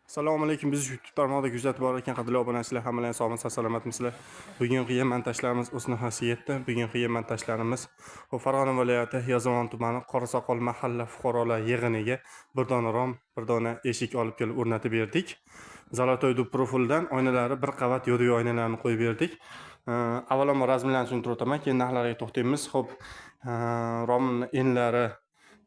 Assalomu alaykum. Biz YouTube tarmog'ida kuzatib borayotgan qadrli obunachilar, hammalar sog'lom salomatmisizlar? Bugungi yem montajlarimiz o'z nihoyasiga yetdi. Bugungi yem montajlarimiz Farg'ona viloyati Yozyovon tumani Qorasoqol mahalla fuqarolar yig'iniga bir dona rom, bir dona eshik olib kelib o'rnatib berdik. Zolotoy dub profildan oynalari bir qavat yo'diy oynalarni qo'yib berdik. Avvalambor razmlarni tushuntirib o'taman, keyin narxlarga to'xtaymiz. Xo'p, romning enlari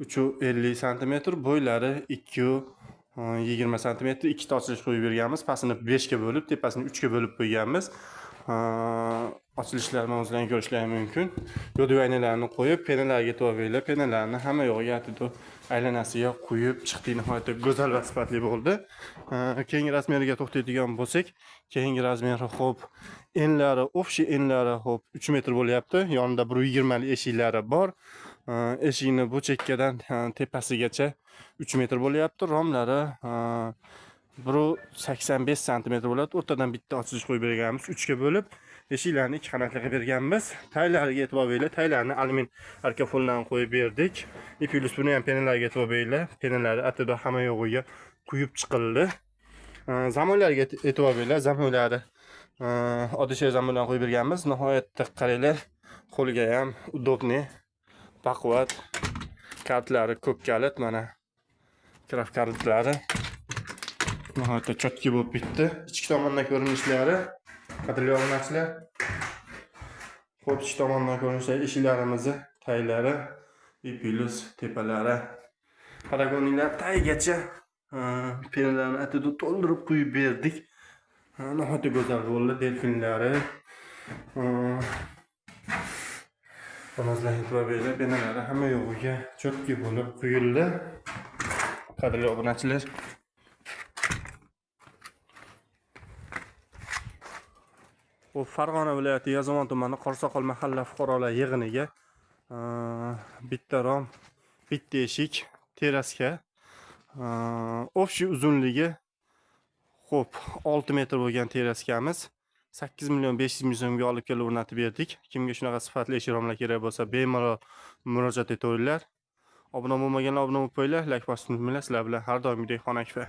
350 cm, bo'ylari 220 cm, ikkita ochilish qo'yib berganmiz. Pastini 5 ga bo'lib, tepasini 3 ga bo'lib qo'yganmiz. Ochilishlarni o'zlaringiz ko'rishlari mumkin. Yo'diy oynalarni qo'yib, penalarga to'g'rilar, penalarni hamma yo'g'iga atidi aylanasiga qo'yib chiqdi. Nihoyatda go'zal va sifatli bo'ldi. Keyingi razmeriga to'xtaydigan bo'lsak, keyingi razmeri xo'p, enlari, общий enlari xo'p 3 metr bo'lyapti. Yonida 120 li eshiklari bor. Eshikni bu chekkadan tepasigacha 3 metr bo'lyapti. Romlari 185 cm bo'ladi. O'rtadan bitta ochilish qo'yib berganmiz, 3 ga bo'lib. Eshiklarni ikki qanotli qilib berganmiz. Taylariga e'tibor beringlar. Taylarni alyumin arka foldan qo'yib berdik. Plus buni ham penalarga e'tibor beringlar. Penalari atida hamma yo'g'iga quyib chiqildi. Zamonlarga e'tibor beringlar. Zamonlari oddiy zamonlarni qo'yib berganmiz. Nihoyatda qaranglar, qo'lga ham udobniy, baquvvat. Kartlari ko'k kalit, mana kiraf kalitlari nihoyatda chotki bo'lib bitdi. Ichki tomondan ko'rinishlari, qadrli obunachilar. Xo'p, ichki tomondan ko'rinishlari, eshiklarimizni taylari, plus tepalari, paragonlar taygacha penalarni atida to'ldirib qo'yib berdik. Nihoyatda go'zal bo'ldi. Delfinlari penalari hamma yo'g'iga chotki bo'lib quyildi. Qadrli obunachilar, bu Farg'ona viloyati Yozyovon tumani Qorasoqol mahalla fuqarolar yig'iniga bitta rom, bitta eshik, teraska, общий uzunligi xo'p 6 metr bo'lgan teraskamiz 8.500.000 so'mga olib kelib o'rnatib berdik. Kimga shunaqa sifatli eshik romlar kerak bo'lsa, bemalol murojaat etaveringlar. Obuna bo'lmaganlar obuna bo'lib qo'yinglar, like bosishni unutmanglar. Sizlar bilan har doimgidek Xonakfa.